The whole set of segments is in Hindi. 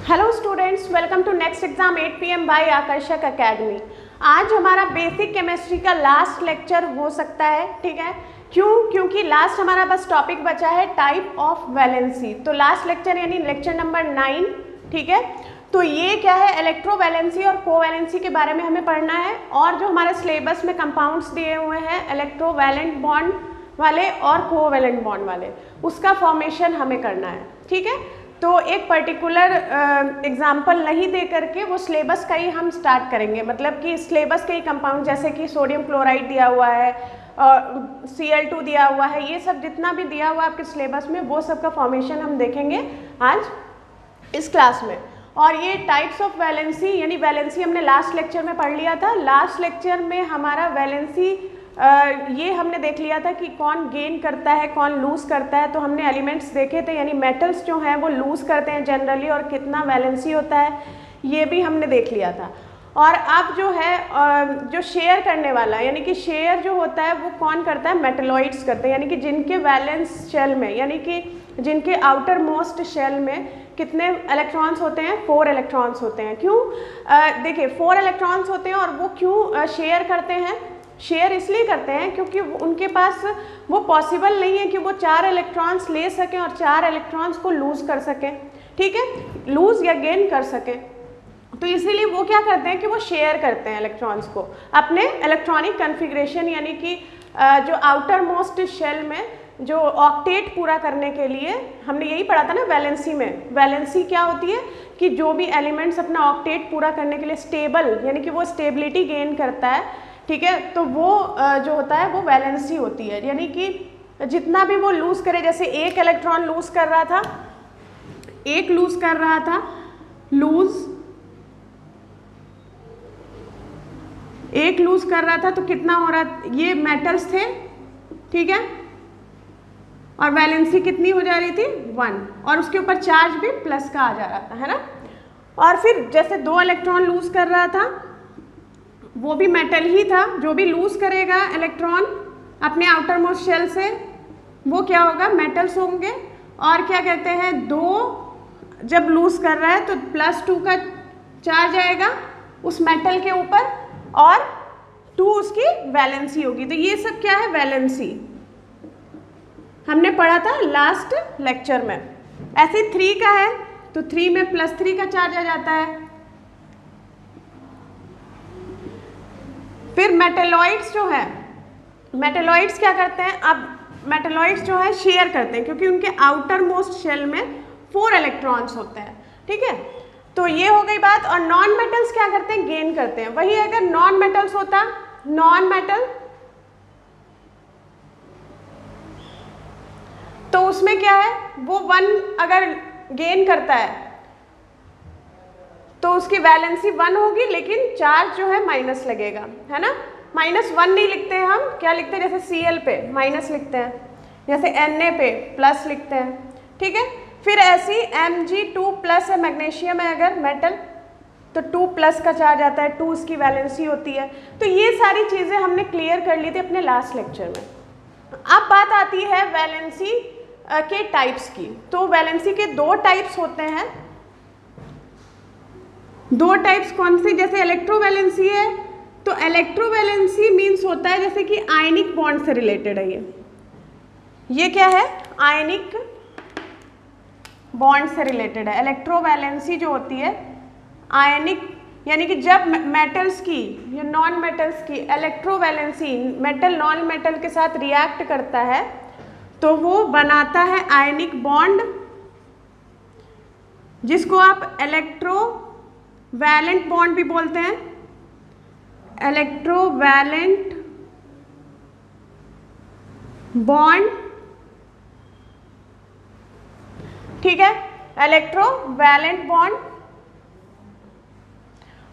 Hello students, welcome to next exam 8 PM by Akarshak academy. आज हमारा बेसिक केमिस्ट्री का लास्ट लेक्चर हो सकता है, ठीक है। क्योंकि लास्ट हमारा बस टॉपिक बचा है टाइप ऑफ वैलेंसी। तो लास्ट लेक्चर यानी लेक्चर नंबर 9, ठीक है। तो ये क्या है, इलेक्ट्रोवैलेंसी और कोवैलेंसी के बारे में हमें पढ़ना है। और जो हमारे सिलेबस में कंपाउंड्स दिए हुए हैं इलेक्ट्रोवैलेंट बॉन्ड वाले और कोवैलेंट बॉन्ड वाले, उसका फॉर्मेशन हमें करना है, ठीक है। तो एक पर्टिकुलर एग्जाम्पल नहीं दे करके वो सिलेबस का ही हम स्टार्ट करेंगे, मतलब कि सिलेबस के ही कंपाउंड जैसे कि सोडियम क्लोराइड दिया हुआ है, Cl2 दिया हुआ है, ये सब जितना भी दिया हुआ है आपके सिलेबस में वो सब का फॉर्मेशन हम देखेंगे आज इस क्लास में। और ये टाइप्स ऑफ वैलेंसी यानी वैलेंसी हमने लास्ट लेक्चर में पढ़ लिया था। लास्ट लेक्चर में हमारा वैलेंसी ये हमने देख लिया था कि कौन गेन करता है कौन लूज़ करता है। तो हमने एलिमेंट्स देखे थे, यानी मेटल्स जो हैं वो लूज़ करते हैं जनरली, और कितना वैलेंसी होता है ये भी हमने देख लिया था। और अब जो है जो शेयर करने वाला यानी कि शेयर जो होता है वो कौन करता है, मेटलॉइड्स करते हैं, यानी कि जिनके वैलेंस शेल में यानी कि जिनके आउटर मोस्ट शेल में कितने इलेक्ट्रॉन्स होते हैं, 4 इलेक्ट्रॉन्स होते हैं। क्यों, देखिए 4 इलेक्ट्रॉन्स होते हैं। और वो क्यों शेयर करते हैं, शेयर इसलिए करते हैं क्योंकि उनके पास वो पॉसिबल नहीं है कि वो 4 इलेक्ट्रॉन्स ले सकें और 4 इलेक्ट्रॉन्स को लूज़ कर सकें, ठीक है, लूज़ या गेन कर सकें। तो इसीलिए वो क्या करते हैं कि वो शेयर करते हैं इलेक्ट्रॉन्स को अपने इलेक्ट्रॉनिक कन्फिग्रेशन, यानी कि जो आउटर मोस्ट शेल में जो ऑक्टेट पूरा करने के लिए हमने यही पढ़ा था ना वैलेंसी में। वैलेंसी क्या होती है कि जो भी एलिमेंट्स अपना ऑक्टेट पूरा करने के लिए स्टेबल यानी कि वो स्टेबिलिटी गेन करता है, ठीक है, तो वो जो होता है वो वैलेंसी होती है। यानी कि जितना भी वो लूज़ करे, जैसे एक इलेक्ट्रॉन लूज़ कर रहा था, एक लूज़ कर रहा था, एक लूज़ कर रहा था तो कितना हो रहा, ये मेटल्स थे, ठीक है, और वैलेंसी कितनी हो जा रही थी 1, और उसके ऊपर चार्ज भी प्लस का आ जा रहा था, है ना। और फिर जैसे 2 इलेक्ट्रॉन लूज़ कर रहा था, वो भी मेटल ही था। जो भी लूज़ करेगा इलेक्ट्रॉन अपने आउटर मोस्ट शेल से वो क्या होगा, मेटल्स होंगे। और क्या कहते हैं, 2 जब लूज़ कर रहा है तो +2 का चार्ज आएगा उस मेटल के ऊपर और 2 उसकी वैलेंसी होगी। तो ये सब क्या है, वैलेंसी हमने पढ़ा था लास्ट लेक्चर में। ऐसे 3 का है तो 3 में +3 का चार्ज आ जाता है। फिर मेटलॉइड्स जो है, मेटलॉइड्स क्या करते हैं, अब मेटलॉइड्स जो है शेयर करते हैं क्योंकि उनके आउटर मोस्ट शेल में 4 इलेक्ट्रॉन्स होते हैं, ठीक है। तो ये हो गई बात। और नॉन मेटल्स क्या करते हैं, गेन करते हैं। वही अगर नॉन मेटल्स होता, नॉन मेटल, तो उसमें क्या है, वो 1 अगर गेन करता है तो उसकी वैलेंसी 1 होगी, लेकिन चार्ज जो है माइनस लगेगा, है ना। -1 नहीं लिखते हैं हम, क्या लिखते हैं, जैसे Cl पे माइनस लिखते हैं, जैसे Na पे प्लस लिखते हैं, ठीक है। फिर ऐसी Mg2+ है, मैग्नीशियम है अगर मेटल तो 2+ का चार्ज आता है, 2 उसकी वैलेंसी होती है। तो ये सारी चीज़ें हमने क्लियर कर ली थी अपने लास्ट लेक्चर में। अब बात आती है वैलेंसी के टाइप्स की। तो वैलेंसी के 2 टाइप्स होते हैं। 2 टाइप्स कौन से, जैसे इलेक्ट्रोवैलेंसी है तो इलेक्ट्रोवैलेंसी मीन्स होता है जैसे कि आयनिक बॉन्ड से रिलेटेड है। ये क्या है, आयनिक बॉन्ड से रिलेटेड है। इलेक्ट्रोवैलेंसी जो होती है आयनिक, यानी कि जब मेटल्स की या नॉन मेटल्स की इलेक्ट्रोवैलेंसी मेटल नॉन मेटल के साथ रिएक्ट करता है तो वो बनाता है आयनिक बॉन्ड, जिसको आप इलेक्ट्रोवैलेंट बॉन्ड भी बोलते हैं। इलेक्ट्रोवैलेंट बॉन्ड, ठीक है, इलेक्ट्रोवैलेंट बॉन्ड।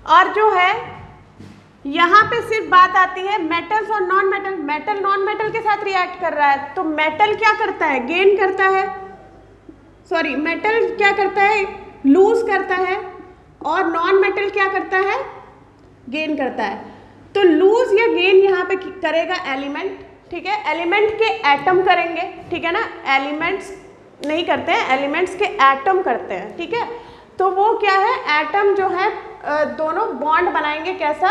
और जो है यहाँ पे सिर्फ बात आती है मेटल्स और non metal. Metal non metal के साथ रिएक्ट कर रहा है तो मेटल क्या करता है, गेन करता है, सॉरी मेटल क्या करता है, लूज करता है, और नॉन मेटल क्या करता है, गेन करता है। तो लूज या गेन यहाँ पे करेगा एलिमेंट, ठीक है, एलिमेंट के एटम करेंगे, ठीक है ना, एलिमेंट्स नहीं करते हैं, एलिमेंट्स के एटम करते हैं, ठीक है। तो वो क्या है, एटम जो है दोनों बॉन्ड बनाएंगे, कैसा,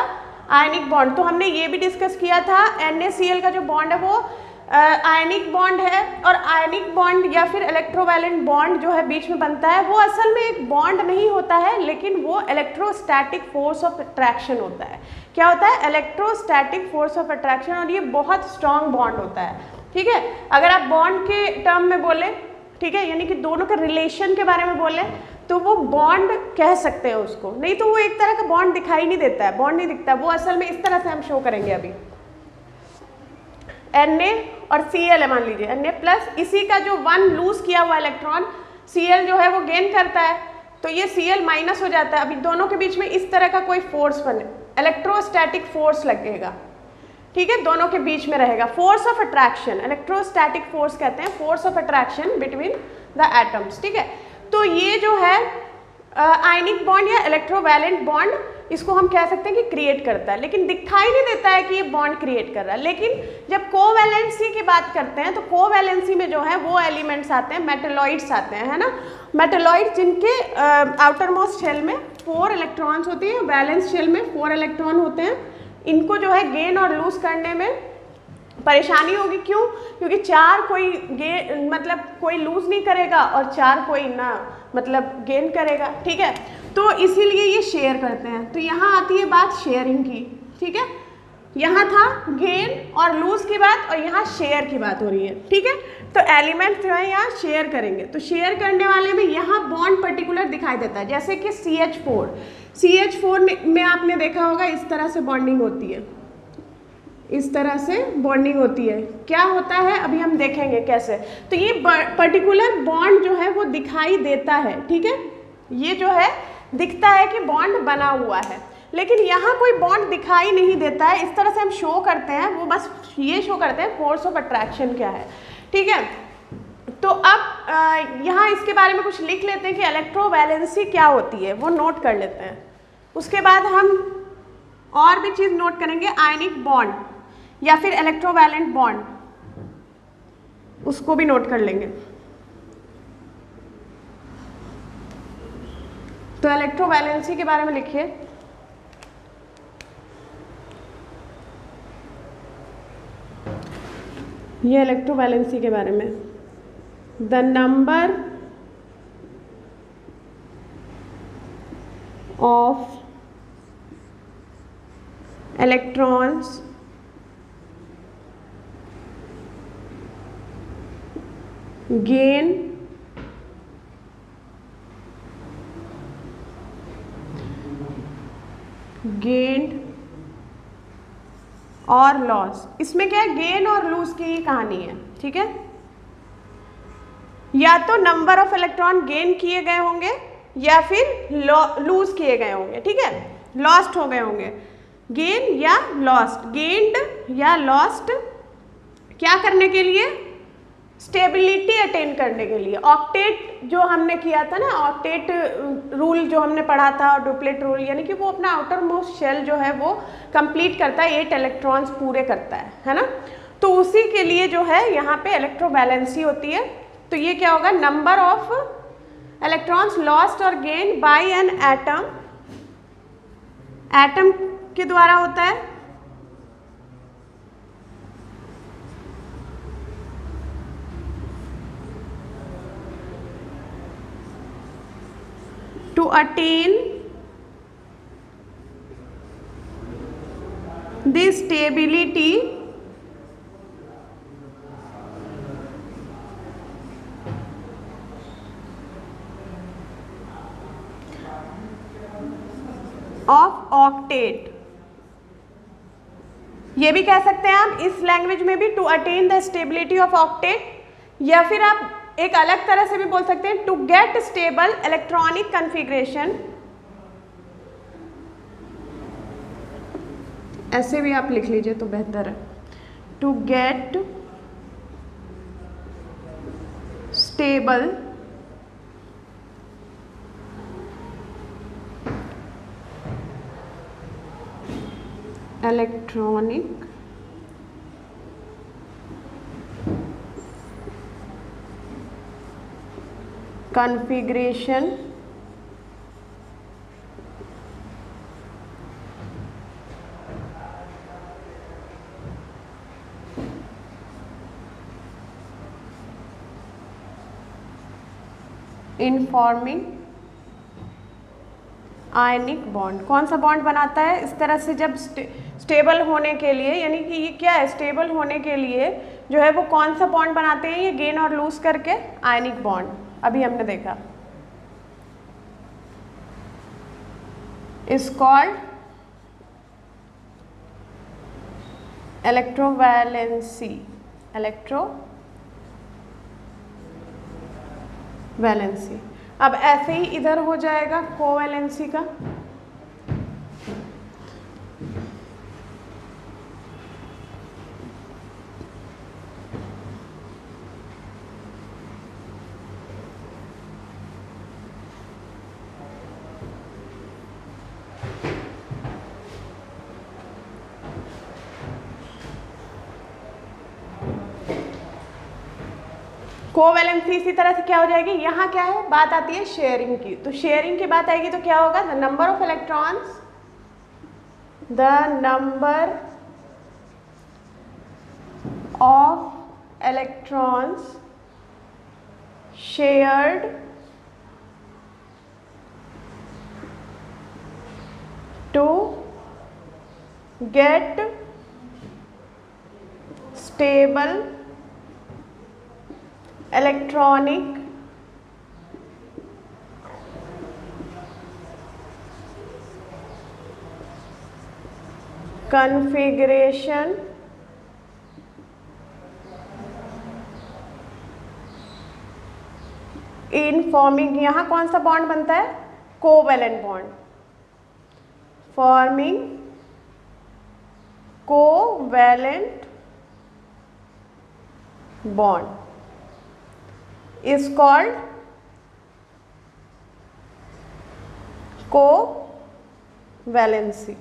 आयनिक बॉन्ड। तो हमने ये भी डिस्कस किया था NaCl का जो बॉन्ड है वो आयनिक बॉन्ड है, और आयनिक बॉन्ड या फिर इलेक्ट्रोवैलेंट बॉन्ड जो है बीच में बनता है वो असल में एक बॉन्ड नहीं होता है, लेकिन वो इलेक्ट्रोस्टैटिक फोर्स ऑफ अट्रैक्शन होता है। क्या होता है, इलेक्ट्रोस्टैटिक फोर्स ऑफ अट्रैक्शन, और ये बहुत स्ट्रॉन्ग बॉन्ड होता है, ठीक है। अगर आप बॉन्ड के टर्म में बोले, ठीक है, यानी कि दोनों के रिलेशन के बारे में बोले, तो वो बॉन्ड कह सकते हैं उसको, नहीं तो वो एक तरह का बॉन्ड दिखाई नहीं देता है, बॉन्ड नहीं दिखता, वो असल में इस तरह से हम शो करेंगे अभी। Na और Cl है, मान लीजिए Na प्लस, इसी का जो 1 लूज किया हुआ इलेक्ट्रॉन Cl जो है वो गेन करता है, तो ये Cl माइनस हो जाता है। अभी दोनों के बीच में इस तरह का कोई फोर्स बने, इलेक्ट्रोस्टैटिक फोर्स लगेगा, ठीक है, दोनों के बीच में रहेगा, force of attraction, electrostatic force कहते हैं, force of attraction between the atoms, ठीक है। तो ये जो है आयनिक बॉन्ड या इलेक्ट्रोवैलेंट बॉन्ड, इसको हम कह सकते हैं कि क्रिएट करता है, लेकिन दिखाई नहीं देता है कि ये बॉन्ड क्रिएट कर रहा है। लेकिन जब कोवैलेंसी की बात करते हैं तो कोवैलेंसी में जो है वो एलिमेंट्स आते हैं, मेटलॉइड्स आते हैं, है ना, मेटलॉइड जिनके आउटर मोस्ट शेल में 4 इलेक्ट्रॉन्स होती हैं, वैलेंस शेल में 4 इलेक्ट्रॉन होते हैं। इनको जो है गेन और लूज करने में परेशानी होगी, क्यों, क्योंकि 4 कोई गेन मतलब कोई लूज नहीं करेगा और 4 कोई ना मतलब गेन करेगा, ठीक है, तो इसीलिए ये शेयर करते हैं। तो यहाँ आती है बात शेयरिंग की, ठीक है, यहाँ था गेन और लूज की बात और यहाँ शेयर की बात हो रही है, ठीक है। तो एलिमेंट जो है यहाँ शेयर करेंगे, तो शेयर करने वाले में यहाँ बॉन्ड पर्टिकुलर दिखाई देता है, जैसे कि CH4 में आपने देखा होगा इस तरह से बॉन्डिंग होती है, इस तरह से बॉन्डिंग होती है। क्या होता है अभी हम देखेंगे कैसे। तो ये पर्टिकुलर बॉन्ड जो है वो दिखाई देता है, ठीक है, ये जो है दिखता है कि बॉन्ड बना हुआ है, लेकिन यहाँ कोई बॉन्ड दिखाई नहीं देता है। इस तरह से हम शो करते हैं, वो बस ये शो करते हैं फोर्स ऑफ अट्रैक्शन क्या है, ठीक है। तो अब यहाँ इसके बारे में कुछ लिख लेते हैं कि इलेक्ट्रोवैलेंसी क्या होती है, वो नोट कर लेते हैं। उसके बाद हम और भी चीज़ नोट करेंगे, आयनिक बॉन्ड या फिर इलेक्ट्रोवैलेंट बॉन्ड, उसको भी नोट कर लेंगे। तो इलेक्ट्रोवैलेंसी के बारे में लिखिए, ये इलेक्ट्रोवैलेंसी के बारे में, the number of electrons gain gained और लॉस। इसमें क्या है, गेन और लूज की ही कहानी है, ठीक है। या तो नंबर ऑफ इलेक्ट्रॉन गेन किए गए होंगे या फिर लूज किए गए होंगे, ठीक है, लॉस्ट हो गए होंगे, गेन या लॉस्ट, गेन्ड या लॉस्ट, क्या करने के लिए, स्टेबिलिटी अटेन करने के लिए। ऑक्टेट जो हमने किया था ना, ऑक्टेट रूल जो हमने पढ़ा था, और डुप्लेट रूल, यानी कि वो अपना आउटर मोस्ट शेल जो है वो कंप्लीट करता है, 8 इलेक्ट्रॉन्स पूरे करता है ना। तो उसी के लिए जो है यहाँ पे इलेक्ट्रोवैलेंसी होती है। तो ये क्या होगा, नंबर ऑफ इलेक्ट्रॉन्स लॉस्ट और gain by an atom, atom के द्वारा होता है, to attain the stability of octet। ये भी कह सकते हैं आप इस लैंग्वेज में भी, to attain the stability of octet, या फिर आप एक अलग तरह से भी बोल सकते हैं, to get stable electronic configuration, ऐसे भी आप लिख लीजिए तो बेहतर है, to get stable electronic configuration in forming ionic bond. कौन सा बॉन्ड बनाता है इस तरह से? जब स्टेबल होने के लिए, यानी कि ये क्या है, स्टेबल होने के लिए जो है वो कौन सा बॉन्ड बनाते हैं? ये गेन और लूज करके आयनिक बॉन्ड, अभी हमने देखा, इज कॉल्ड इलेक्ट्रोवैलेंसी। इलेक्ट्रोवैलेंसी। अब ऐसे ही इधर हो जाएगा कोवैलेंसी का। कोवैलेंसी इसी तरह से क्या हो जाएगी? यहाँ क्या है, बात आती है शेयरिंग की, तो शेयरिंग की बात आएगी तो क्या होगा? The number of electrons, the number of electrons shared to get stable electronic configuration in forming, यहाँ कौन सा बॉन्ड बनता है? Covalent bond. Forming covalent bond is called covalency.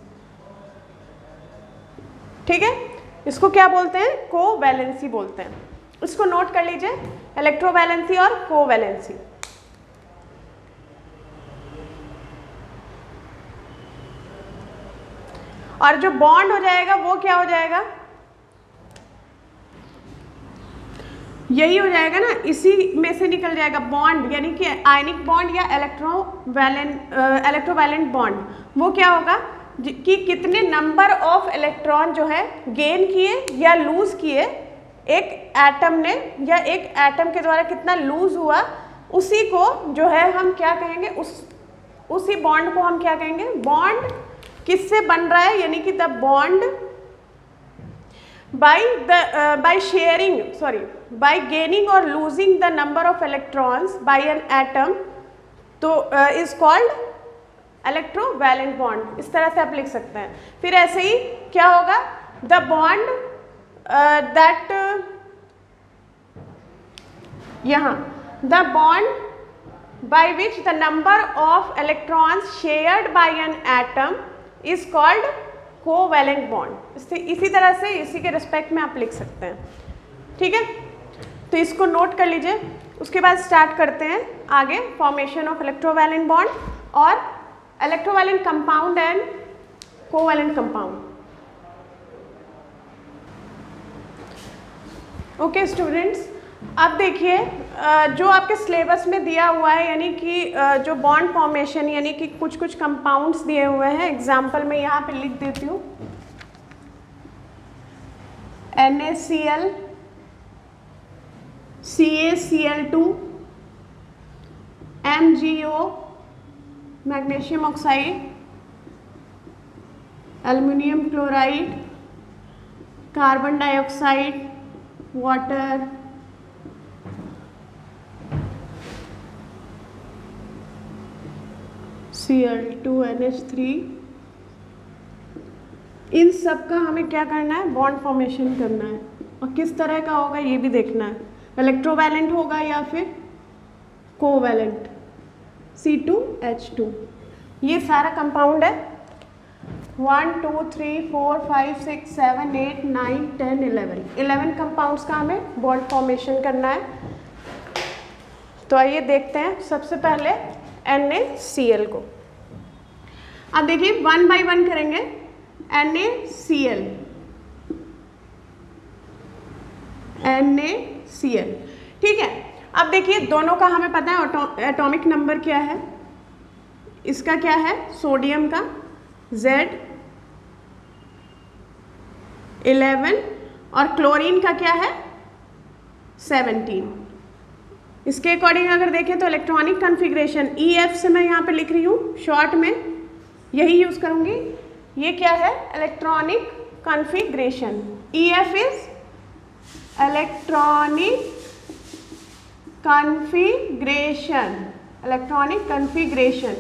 ठीक है, इसको क्या बोलते हैं? कोवैलेंसी बोलते हैं। इसको नोट कर लीजिए, इलेक्ट्रोवैलेंसी और कोवैलेंसी। और जो बॉन्ड हो जाएगा वो क्या हो जाएगा? यही हो जाएगा ना, इसी में से निकल जाएगा बॉन्ड, यानी कि आयनिक बॉन्ड या इलेक्ट्रोवैलेंट बॉन्ड। वो क्या होगा कि कितने नंबर ऑफ इलेक्ट्रॉन जो है गेन किए या लूज किए एक एटम ने, या एक एटम के द्वारा कितना लूज हुआ, उसी को जो है हम क्या कहेंगे? उसी बॉन्ड को हम क्या कहेंगे? बॉन्ड किससे बन रहा है? यानी कि the bond by gaining or losing the number of electrons by an atom, तो is called electrovalent bond। इस तरह से आप लिख सकते हैं। फिर ऐसे ही क्या होगा? the bond that यहाँ the bond by which the number of electrons shared by an atom is called covalent bond. इसी तरह से इसी के रिस्पेक्ट में आप लिख सकते हैं। ठीक है, तो इसको नोट कर लीजिए। उसके बाद स्टार्ट करते हैं आगे फॉर्मेशन ऑफ इलेक्ट्रोवैलेंट बॉन्ड और electrovalent compound and covalent compound. Okay students, अब देखिए जो आपके सिलेबस में दिया हुआ है, यानी कि जो बॉन्ड फॉर्मेशन, यानी कि कुछ कुछ कंपाउंड्स दिए हुए हैं। एग्जाम्पल में यहाँ पे लिख देती हूँ, NaCl, CaCl2, MgO, magnesium oxide, aluminium chloride, carbon dioxide, water, Cl2NH3। इन सब का हमें क्या करना है? बॉन्ड फॉर्मेशन करना है। और किस तरह का होगा ये भी देखना है, इलेक्ट्रोवैलेंट होगा या फिर कोवैलेंट। C2H2, ये सारा कंपाउंड है। 1 2 3 4 5 6 7 8 9 10 11 कंपाउंड्स का हमें बॉन्ड फॉर्मेशन करना है। तो आइए देखते हैं सबसे पहले NaCl को। अब देखिए 1 बाय 1 करेंगे। NaCl, ठीक है। अब देखिए दोनों का हमें पता है एटॉमिक नंबर क्या है, इसका क्या है सोडियम का Z11 और क्लोरीन का क्या है 17। इसके अकॉर्डिंग अगर देखें तो इलेक्ट्रॉनिक कॉन्फ़िगरेशन EF से मैं यहाँ पे लिख रही हूँ, शॉर्ट में यही यूज़ करूँगी। ये क्या है electronic configuration, EF is electronic configuration, electronic configuration.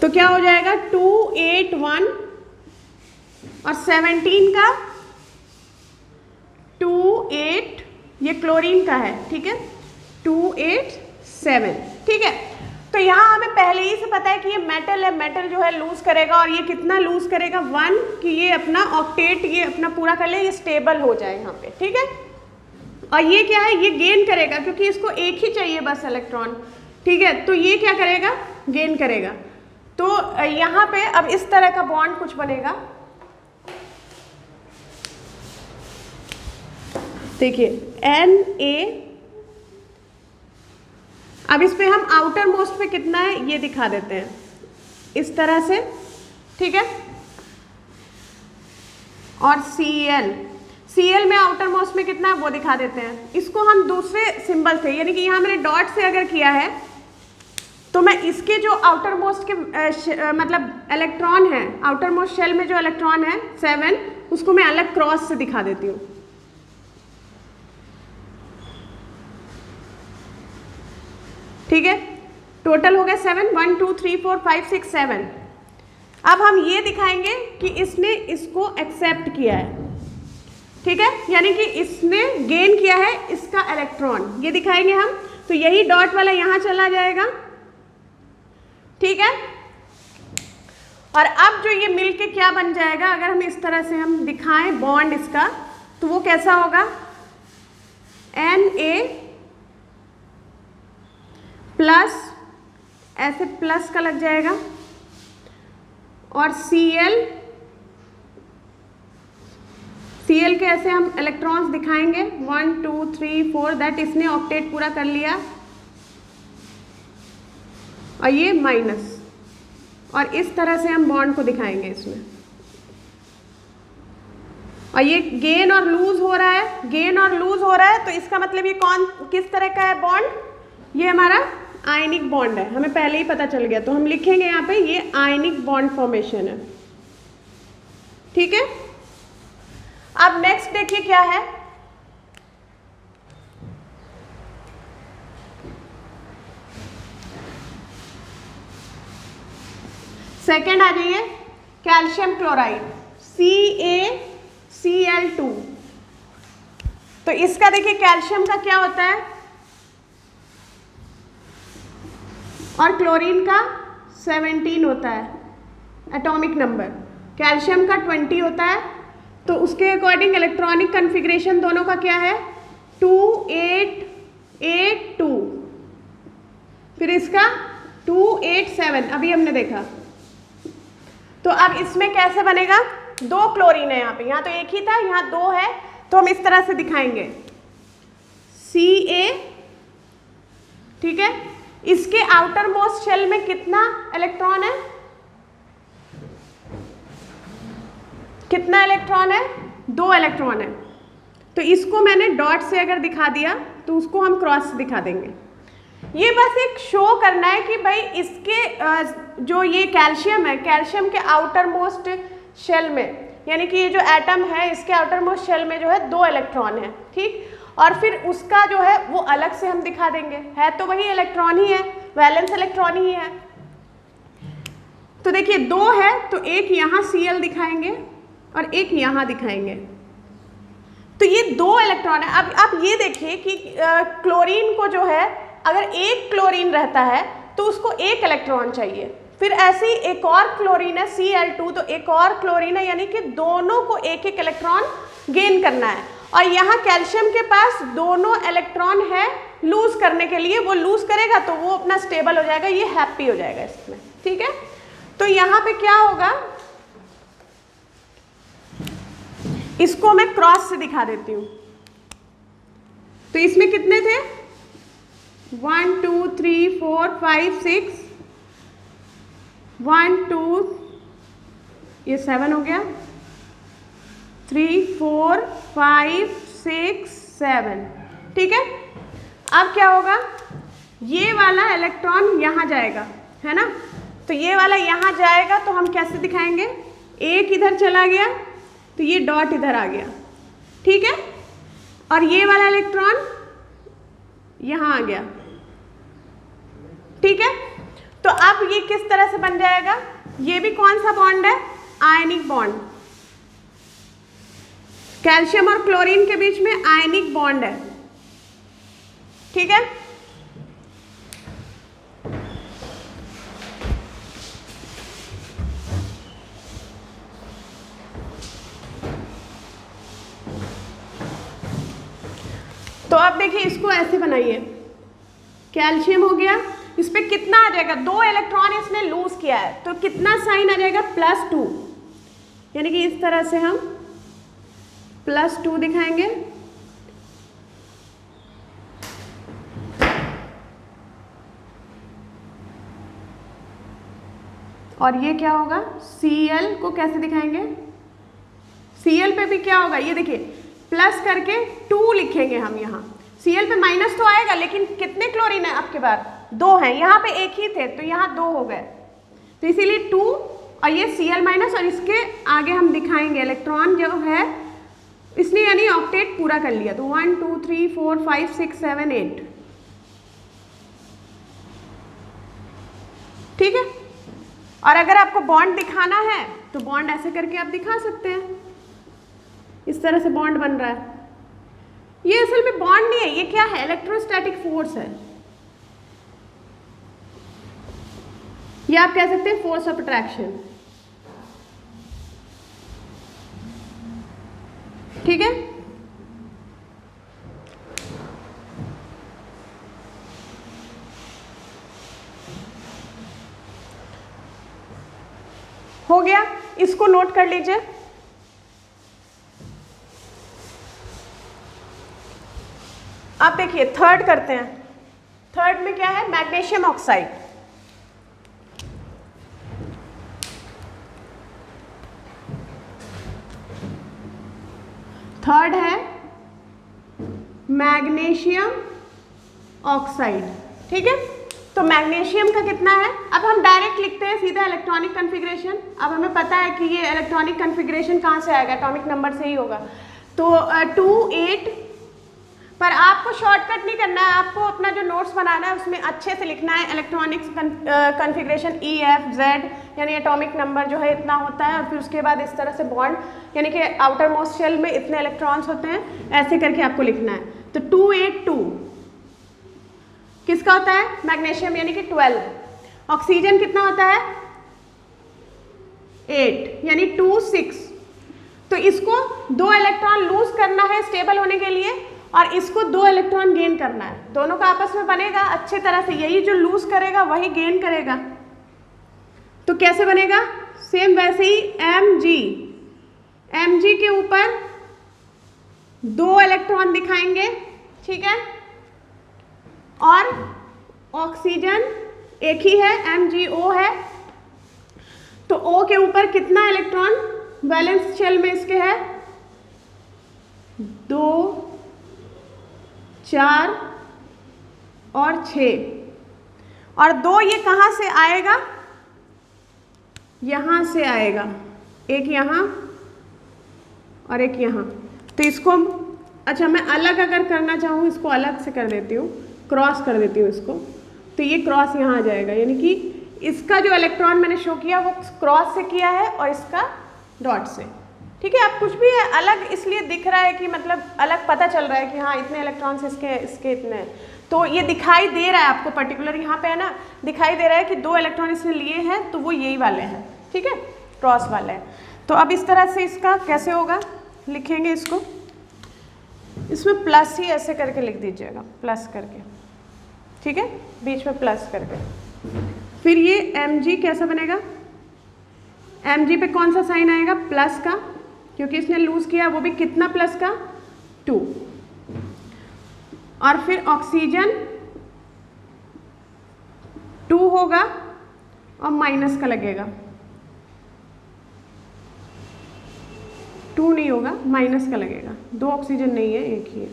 तो क्या हो जाएगा 281 और 17 का 28, ये क्लोरीन का है, ठीक है 287, ठीक है। तो यहाँ हमें पहले ही से पता है कि ये मेटल है, मेटल जो है लूज करेगा, और ये कितना लूज करेगा 1, कि ये अपना ऑक्टेट ये अपना पूरा कर ले, ये स्टेबल हो जाए यहाँ पे, ठीक है। और ये क्या है ये गेन करेगा, क्योंकि इसको एक ही चाहिए बस इलेक्ट्रॉन, ठीक है। तो ये क्या करेगा गेन करेगा। तो यहाँ पे अब इस तरह का बॉन्ड कुछ बनेगा, देखिए Na। अब इस पे हम आउटर मोस्ट पे कितना है ये दिखा देते हैं इस तरह से, ठीक है। और Cl में आउटर मोस्ट में कितना है वो दिखा देते हैं। इसको हम दूसरे सिंबल से, यानी कि यहाँ मैंने डॉट से अगर किया है तो मैं इसके जो आउटर मोस्ट के मतलब इलेक्ट्रॉन है, आउटर मोस्ट शेल में जो इलेक्ट्रॉन है 7, उसको मैं अलग क्रॉस से दिखा देती हूँ, ठीक है। टोटल हो गया 7, 1 2 3 4 5 6 7। अब हम ये दिखाएंगे कि इसने इसको एक्सेप्ट किया है, ठीक है, यानी कि इसने गेन किया है इसका इलेक्ट्रॉन, ये दिखाएंगे हम। तो यही डॉट वाला यहाँ चला जाएगा, ठीक है। और अब जो ये मिलके क्या बन जाएगा, अगर हम इस तरह से हम दिखाएं बॉन्ड इसका, तो वो कैसा होगा Na प्लस, ऐसे प्लस का लग जाएगा, और Cl के ऐसे हम इलेक्ट्रॉन्स दिखाएंगे 1 2 3 4, दैट इसने ऑक्टेट पूरा कर लिया, और ये माइनस, और इस तरह से हम बॉन्ड को दिखाएंगे इसमें। और ये गेन और लूज हो रहा है, गेन और लूज हो रहा है, तो इसका मतलब ये किस तरह का है बॉन्ड, ये हमारा आयनिक बॉन्ड है, हमें पहले ही पता चल गया। तो हम लिखेंगे यहाँ पे ये आयनिक बॉन्ड फॉर्मेशन है, ठीक है। अब नेक्स्ट देखिए क्या है, सेकेंड आ जाइए कैल्शियम क्लोराइड CaCl2। तो इसका देखिए कैल्शियम का क्या होता है और क्लोरीन का 17 होता है एटॉमिक नंबर, कैल्शियम का 20 होता है। तो उसके अकॉर्डिंग इलेक्ट्रॉनिक कॉन्फ़िगरेशन दोनों का क्या है 2882, फिर इसका 287 अभी हमने देखा। तो अब इसमें कैसे बनेगा, 2 क्लोरीन है यहाँ पे, यहाँ तो एक ही था, यहाँ 2 है, तो हम इस तरह से दिखाएंगे Ca, ठीक है। इसके आउटर मोस्ट शेल में कितना इलेक्ट्रॉन है, कितना इलेक्ट्रॉन है 2 इलेक्ट्रॉन है। तो इसको मैंने डॉट से अगर दिखा दिया तो उसको हम क्रॉस से दिखा देंगे। ये बस एक शो करना है कि भाई इसके जो ये कैल्शियम है, कैल्शियम के आउटर मोस्ट शेल में, यानी कि ये जो एटम है इसके आउटर मोस्ट शेल में जो है 2 इलेक्ट्रॉन है, ठीक। और फिर उसका जो है वो अलग से हम दिखा देंगे, है तो वही इलेक्ट्रॉन ही है, वैलेंस इलेक्ट्रॉन ही है। तो देखिए 2 है, तो एक यहाँ Cl दिखाएंगे और एक यहाँ दिखाएंगे, तो ये 2 इलेक्ट्रॉन है। अब आप ये देखिए कि क्लोरीन को जो है अगर एक क्लोरीन रहता है तो उसको 1 इलेक्ट्रॉन चाहिए, फिर ऐसे ही एक और क्लोरीन है Cl2, तो एक और क्लोरीन है, यानी कि दोनों को 1-1 इलेक्ट्रॉन गेन करना है। और यहाँ कैल्शियम के पास दोनों इलेक्ट्रॉन है लूज करने के लिए, वो लूज करेगा तो वो अपना स्टेबल हो जाएगा, ये हैप्पी हो जाएगा इसमें, ठीक है। तो यहाँ पे क्या होगा, इसको मैं क्रॉस से दिखा देती हूँ। तो इसमें कितने थे? 1 2 3 4 5 6, 1 2, ये 7 हो गया, 3 4 5 6 7, ठीक है। अब क्या होगा, ये वाला इलेक्ट्रॉन यहाँ जाएगा, है ना। तो ये वाला यहाँ जाएगा तो हम कैसे दिखाएंगे, एक इधर चला गया तो ये डॉट इधर आ गया, ठीक है। और ये वाला इलेक्ट्रॉन यहाँ आ गया, ठीक है। तो अब ये किस तरह से बन जाएगा, ये भी कौन सा बॉन्ड है, आयनिक बॉन्ड। कैल्शियम और क्लोरीन के बीच में आयनिक बॉन्ड है, ठीक है। तो अब देखिए इसको ऐसे बनाइए, कैल्शियम हो गया, इस पे कितना आ जाएगा, 2 इलेक्ट्रॉन इसने लूज किया है, तो कितना साइन आ जाएगा, +2, यानी कि इस तरह से हम +2 दिखाएंगे। और ये क्या होगा, Cl को कैसे दिखाएंगे, Cl पे भी क्या होगा, ये देखिए प्लस करके 2 लिखेंगे हम यहाँ। Cl पे माइनस तो आएगा, लेकिन कितने क्लोरीन है आपके पास, 2 हैं, यहाँ पे एक ही थे तो यहाँ 2 हो गए, तो इसीलिए 2, और ये Cl माइनस, और इसके आगे हम दिखाएंगे इलेक्ट्रॉन जो है, इसने यानी ऑक्टेट पूरा कर लिया। तो 1 2 3 4 5 6 7 8, ठीक है। और अगर आपको बॉन्ड दिखाना है तो बॉन्ड ऐसे करके आप दिखा सकते हैं, इस तरह से बॉन्ड बन रहा है। ये असल में बॉन्ड नहीं है, ये क्या है, इलेक्ट्रोस्टैटिक फोर्स है, ये आप कह सकते हैं फोर्स ऑफ अट्रैक्शन, ठीक है। हो गया, इसको नोट कर लीजिए। अब देखिए थर्ड करते हैं, थर्ड में क्या है, मैग्नीशियम ऑक्साइड। थर्ड है मैग्नीशियम ऑक्साइड, ठीक है। तो मैग्नीशियम का कितना है, अब हम डायरेक्ट लिखते हैं सीधा इलेक्ट्रॉनिक कन्फिग्रेशन। अब हमें पता है कि ये इलेक्ट्रॉनिक कन्फिग्रेशन कहाँ से आएगा, एटॉमिक नंबर से ही होगा। तो 2 8, पर आपको शॉर्टकट नहीं करना है, आपको अपना जो नोट्स बनाना है उसमें अच्छे से लिखना है इलेक्ट्रॉनिक कन्फिग्रेशन EF Z, यानी एटॉमिक नंबर जो है इतना होता है, और फिर उसके बाद इस तरह से बॉन्ड, यानी कि आउटर मोस्ट शेल में इतने इलेक्ट्रॉन्स होते हैं, ऐसे करके आपको लिखना है। तो 2 8 2 किसका होता है, मैग्नीशियम, यानी कि 12। ऑक्सीजन कितना होता है, 8, यानी 2 6। तो इसको 2 इलेक्ट्रॉन लूज करना है स्टेबल होने के लिए, और इसको 2 इलेक्ट्रॉन गेन करना है, दोनों का आपस में बनेगा अच्छे तरह से, यही जो लूज करेगा वही गेन करेगा। तो कैसे बनेगा, सेम वैसे ही Mg के ऊपर 2 इलेक्ट्रॉन दिखाएंगे, ठीक है। और ऑक्सीजन एक ही है, MgO है, तो O के ऊपर कितना इलेक्ट्रॉन वैलेंस शेल में इसके है, 2 4 और 6, और 2 ये कहाँ से आएगा, यहाँ से आएगा, एक यहाँ और एक यहाँ। तो इसको अच्छा मैं अलग अगर करना चाहूँ, इसको अलग से कर देती हूँ, क्रॉस कर देती हूँ इसको, तो ये क्रॉस यहाँ आ जाएगा, यानी कि इसका जो इलेक्ट्रॉन मैंने शो किया वो क्रॉस से किया है और इसका डॉट से, ठीक है। अब कुछ भी है अलग इसलिए दिख रहा है कि मतलब अलग पता चल रहा है कि हाँ इतने इलेक्ट्रॉन्स इसके इतने हैं, तो ये दिखाई दे रहा है आपको पर्टिकुलर, यहाँ पे है ना दिखाई दे रहा है कि 2 इलेक्ट्रॉन इसने लिए हैं, तो वो यही वाले हैं, ठीक है, क्रॉस वाले हैं। तो अब इस तरह से इसका कैसे होगा, लिखेंगे इसको, इसमें प्लस ही ऐसे करके लिख दीजिएगा, प्लस करके, ठीक है, बीच में प्लस करके। फिर ये Mg कैसा बनेगा, Mg पे कौन सा साइन आएगा, प्लस का, क्योंकि इसने लूज़ किया, वो भी कितना प्लस का 2। और फिर ऑक्सीजन 2 होगा और माइनस का लगेगा, 2 नहीं होगा, माइनस का लगेगा। 2 ऑक्सीजन नहीं है, एक ही है।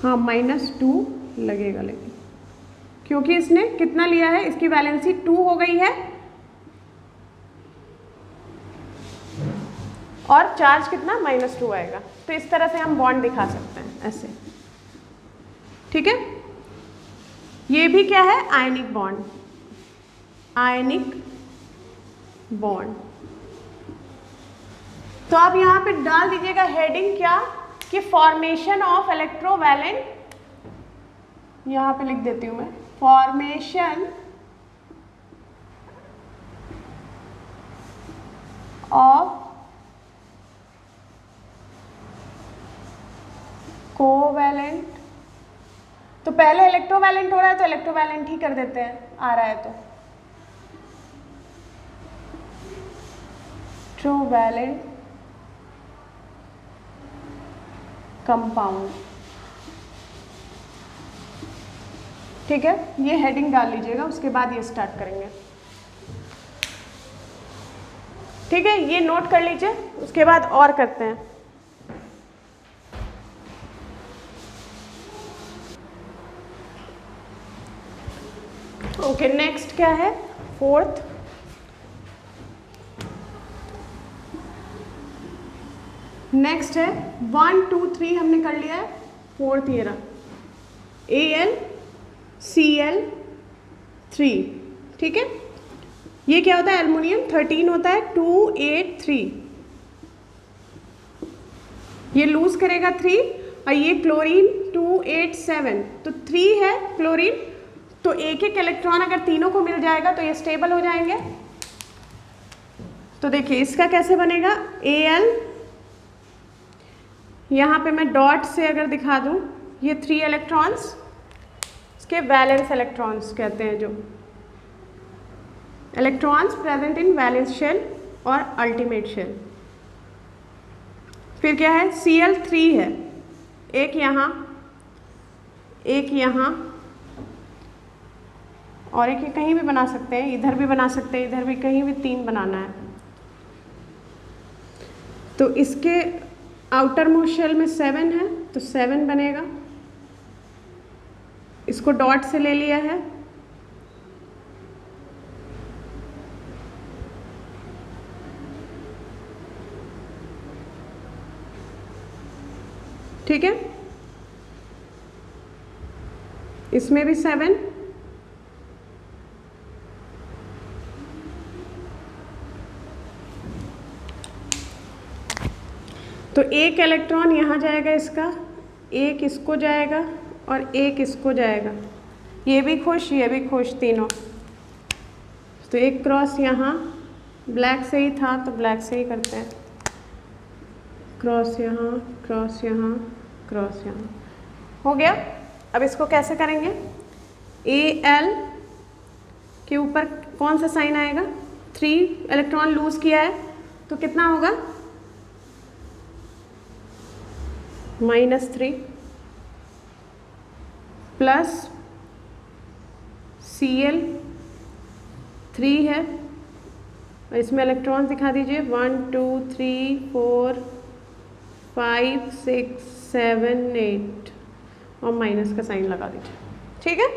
हाँ -2 लगेगा, लेकिन क्योंकि इसने कितना लिया है, इसकी वैलेंसी 2 हो गई है और चार्ज कितना -2 आएगा। तो इस तरह से हम बॉन्ड दिखा सकते हैं ऐसे, ठीक है। ये भी क्या है, आयनिक बॉन्ड, आयनिक बॉन्ड। तो आप यहाँ पे डाल दीजिएगा हेडिंग क्या, कि फॉर्मेशन ऑफ इलेक्ट्रोवैलेंट, यहाँ पे लिख देती हूँ मैं, फॉर्मेशन ऑफ कोवैलेंट। तो पहले इलेक्ट्रोवैलेंट हो रहा है तो इलेक्ट्रोवैलेंट ही कर देते हैं, आ रहा है तो इलेक्ट्रोवैलेंट कंपाउंड, ठीक है। ये हेडिंग डाल लीजिएगा, उसके बाद ये स्टार्ट करेंगे, ठीक है। ये नोट कर लीजिए, उसके बाद और करते हैं। ओके, नेक्स्ट क्या है, फोर्थ। नेक्स्ट है 1 2 3 हमने कर लिया है, फोर्थ ये रहा AlCl3, ठीक है। ये क्या होता है, एल्युमिनियम 13 होता है, 283। ये लूज करेगा 3, और ये क्लोरीन 287, तो 3 है क्लोरीन। तो एक एक इलेक्ट्रॉन अगर तीनों को मिल जाएगा तो ये स्टेबल हो जाएंगे। तो देखिए इसका कैसे बनेगा, Al, यहाँ पे मैं डॉट से अगर दिखा दूँ, ये 3 इलेक्ट्रॉन्स, इसके वैलेंस इलेक्ट्रॉन्स कहते हैं, जो electrons present in valence shell और अल्टीमेट शेल। फिर क्या है, Cl3 है, एक यहाँ, एक यहाँ, और एक ये कहीं भी बना सकते हैं, इधर भी बना सकते हैं, इधर भी, कहीं भी 3 बनाना है। तो इसके आउटर मोस्ट शेल में 7 है, तो 7 बनेगा। इसको डॉट से ले लिया है, ठीक है। इसमें भी 7, तो एक इलेक्ट्रॉन यहाँ जाएगा इसका, एक इसको जाएगा और एक इसको जाएगा। ये भी खुश, ये भी खुश, तीनों। तो एक क्रॉस यहाँ, ब्लैक से ही था तो ब्लैक से ही करते हैं, क्रॉस यहाँ, क्रॉस यहाँ, क्रॉस यहाँ, हो गया। अब इसको कैसे करेंगे, Al के ऊपर कौन सा साइन आएगा, 3 इलेक्ट्रॉन लूज किया है, तो कितना होगा, -3 प्लस Cl3 है, और इसमें इलेक्ट्रॉन्स दिखा दीजिए, 1 2 3 4 5 6 7 8, और माइनस का साइन लगा दीजिए, ठीक है।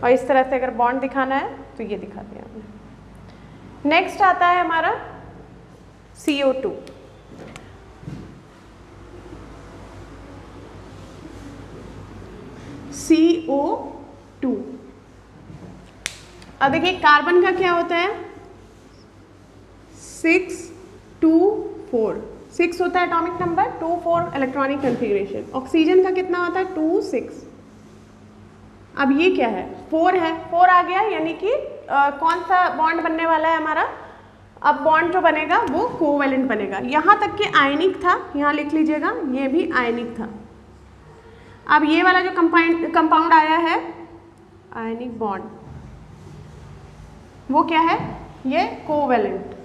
और इस तरह से अगर बॉन्ड दिखाना है तो ये दिखा दिया आपने। नेक्स्ट आता है हमारा CO2। CO2, अब देखिए कार्बन का क्या होता है, 6 2 4, 6 होता है atomic number, 2 4 electronic configuration. Oxygen का कितना होता है, 2 6। अब ये क्या है, 4 है, 4 आ गया, यानी कि कौन सा बॉन्ड बनने वाला है हमारा, अब बॉन्ड जो बनेगा वो कोवैलेंट बनेगा। यहाँ तक कि आयनिक था, यहाँ लिख लीजिएगा, ये भी आयनिक था। अब ये वाला जो कंपाउंड आया है आयनिक बॉन्ड, वो क्या है, ये कोवैलेंट।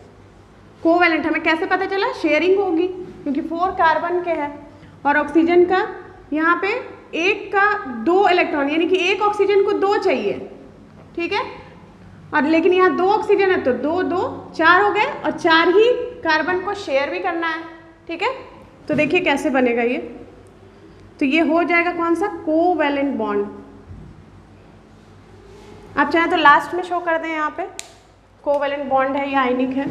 कोवैलेंट हमें कैसे पता चला, शेयरिंग होगी क्योंकि 4 कार्बन के हैं और ऑक्सीजन का यहाँ पे एक का 2 इलेक्ट्रॉन, यानी कि एक ऑक्सीजन को 2 चाहिए, ठीक है। और लेकिन यहाँ 2 ऑक्सीजन है तो 2 2 4 हो गए और 4 ही कार्बन को शेयर भी करना है, ठीक है। तो देखिए कैसे बनेगा ये, तो ये हो जाएगा कौन सा, कोवैलेंट बॉन्ड। आप चाहें तो लास्ट में शो कर दें, यहाँ पे कोवैलेंट बॉन्ड है या आयनिक है।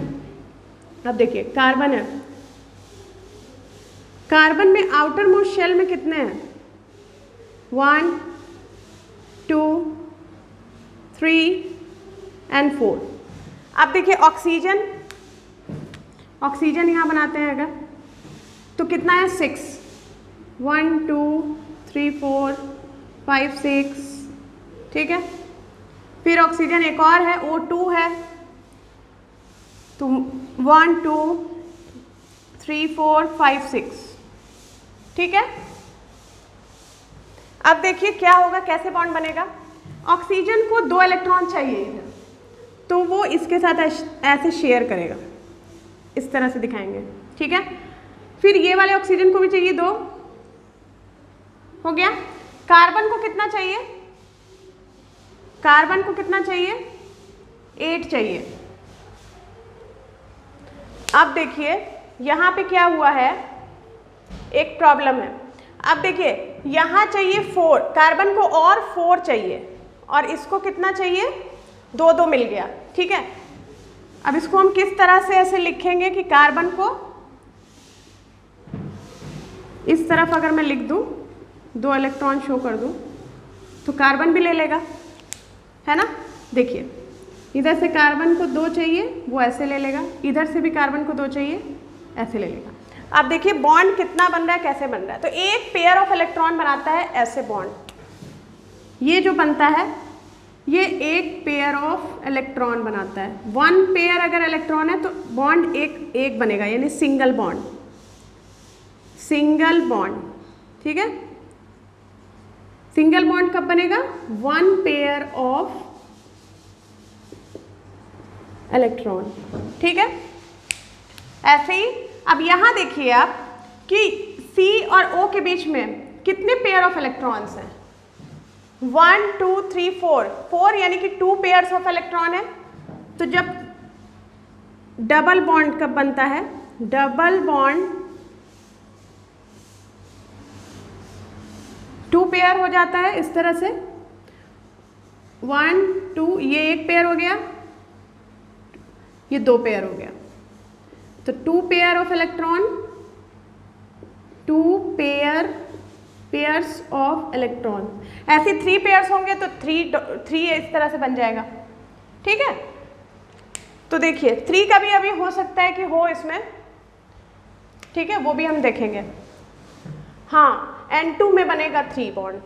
अब देखिए कार्बन है, कार्बन में आउटर मोस्ट शेल में कितने हैं, 1 2 3 एंड 4। अब देखिए ऑक्सीजन, ऑक्सीजन यहाँ बनाते हैं अगर तो कितना है, 6, 1 2 3 4 5 6, ठीक है। फिर ऑक्सीजन एक और है, O2 है, तो 1 2 3 4 5 6, ठीक है। अब देखिए क्या होगा, कैसे बॉन्ड बनेगा। ऑक्सीजन को 2 इलेक्ट्रॉन चाहिए तो वो इसके साथ ऐसे शेयर करेगा, इस तरह से दिखाएंगे, ठीक है। फिर ये वाले ऑक्सीजन को भी चाहिए 2, हो गया। कार्बन को कितना चाहिए, कार्बन को कितना चाहिए, 8 चाहिए। अब देखिए यहाँ पे क्या हुआ है, एक प्रॉब्लम है। अब देखिए यहाँ चाहिए 4, कार्बन को और 4 चाहिए और इसको कितना चाहिए, 2 2 मिल गया, ठीक है। अब इसको हम किस तरह से ऐसे लिखेंगे कि कार्बन को इस तरफ अगर मैं लिख दूं, 2 इलेक्ट्रॉन शो कर दूं तो कार्बन भी ले लेगा, है ना। देखिए इधर से कार्बन को 2 चाहिए, वो ऐसे ले लेगा, इधर से भी कार्बन को 2 चाहिए, ऐसे ले लेगा। अब देखिए बॉन्ड कितना बन रहा है, कैसे बन रहा है, तो एक पेयर ऑफ इलेक्ट्रॉन बनाता है ऐसे बॉन्ड, ये जो बनता है ये एक पेयर ऑफ इलेक्ट्रॉन बनाता है। 1 पेयर अगर इलेक्ट्रॉन है तो बॉन्ड एक बनेगा, यानी सिंगल बॉन्ड, सिंगल बॉन्ड, ठीक है। सिंगल बॉन्ड कब बनेगा, 1 पेयर ऑफ इलेक्ट्रॉन, ठीक है। ऐसे ही अब यहाँ देखिए आप कि C और O के बीच में कितने पेयर ऑफ इलेक्ट्रॉन्स हैं, 1 2 3 4 यानी कि 2 पेयर्स ऑफ इलेक्ट्रॉन है। तो जब डबल बॉन्ड कब बनता है, डबल बॉन्ड 2 पेयर हो जाता है इस तरह से, 1 2, ये एक पेयर हो गया, ये 2 पेयर हो गया, तो 2 pair of electron, 2 pairs of electron. ऐसे 3 पेयर्स होंगे तो 3 इस तरह से बन जाएगा, ठीक है। तो देखिए 3 का भी अभी हो सकता है कि हो इसमें, ठीक है, वो भी हम देखेंगे। हाँ N2 में बनेगा 3 बॉन्ड।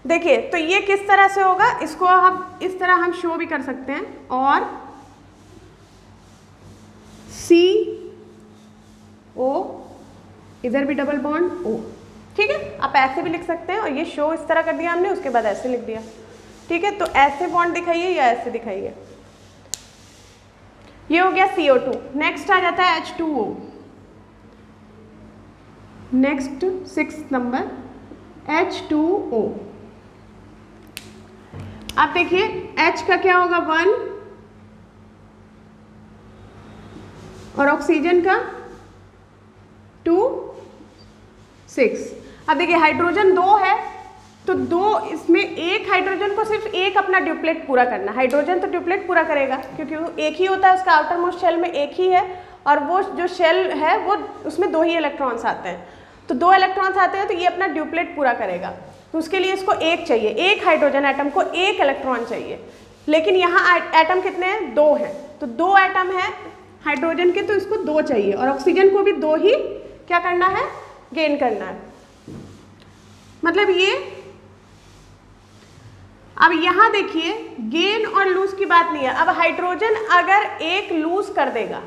देखिए तो ये किस तरह से होगा, इसको हम इस तरह हम शो भी कर सकते हैं, और CO, इधर भी डबल बॉन्ड O, ठीक है। आप ऐसे भी लिख सकते हैं, और ये शो इस तरह कर दिया हमने, उसके बाद ऐसे लिख दिया, ठीक है। तो ऐसे बॉन्ड दिखाइए या ऐसे दिखाइए, ये हो गया CO2। नेक्स्ट आ जाता है H2O, next 6th number H2O। अब देखिए H का क्या होगा, 1, और ऑक्सीजन का 2 6। अब देखिए हाइड्रोजन 2 है तो 2, इसमें एक हाइड्रोजन को सिर्फ एक अपना ड्यूप्लेट पूरा करना, हाइड्रोजन तो ड्यूप्लेट पूरा करेगा क्योंकि वो एक ही होता है, उसका आउटर मोस्ट शेल में एक ही है, और वो जो शेल है वो उसमें 2 ही इलेक्ट्रॉन्स आते हैं, तो 2 इलेक्ट्रॉन्स आते हैं तो ये अपना ड्यूप्लेट पूरा करेगा, तो उसके लिए इसको एक चाहिए, एक हाइड्रोजन एटम को एक इलेक्ट्रॉन चाहिए। लेकिन यहाँ एटम कितने हैं, 2 हैं, तो 2 एटम है हाइड्रोजन के, तो इसको 2 चाहिए, और ऑक्सीजन को भी 2 ही क्या करना है, गेन करना है। मतलब ये, अब यहाँ देखिए गेन और लूज की बात नहीं है। अब हाइड्रोजन अगर एक लूज कर देगा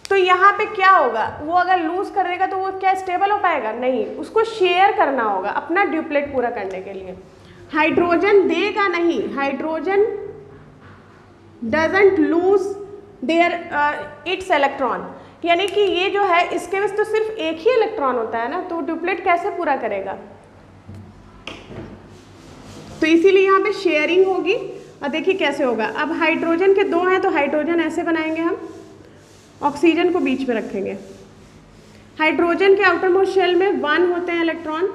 तो यहाँ पे क्या होगा, वो अगर लूज कर देगा तो वो क्या स्टेबल हो पाएगा, नहीं, उसको शेयर करना होगा अपना ड्यूप्लेट पूरा करने के लिए। हाइड्रोजन देगा नहीं, hydrogen doesn't lose their it's electron, यानी कि ये जो है इसके में तो सिर्फ एक ही इलेक्ट्रॉन होता है ना, तो डुप्लेट कैसे पूरा करेगा? तो इसीलिए यहाँ पे शेयरिंग होगी। और देखिए कैसे होगा, अब हाइड्रोजन के दो हैं तो हाइड्रोजन ऐसे बनाएंगे हम, ऑक्सीजन को बीच में रखेंगे। हाइड्रोजन के आउटर मोस्ट शेल में 1 होते हैं इलेक्ट्रॉन,